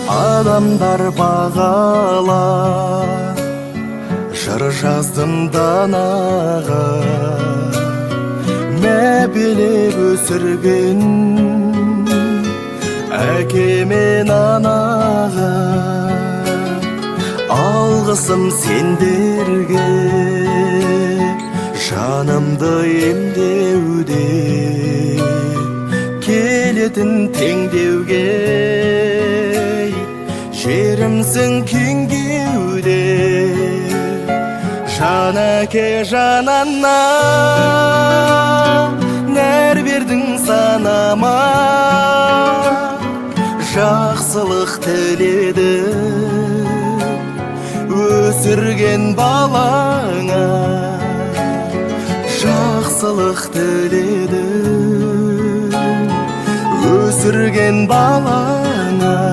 Адамдар бағалар, жыр жаздым данаға, мә билеп өсірген әке мен анаға. Алғысым сендерге, жанымды емдеуде, келетін теңдеуге. Жерімсің кеңдеуде, жан әке жан ана, нәр бердің санама, жақсылық тіледім өсірген балаңа. Жақсылық тіледім өсірген балаңа.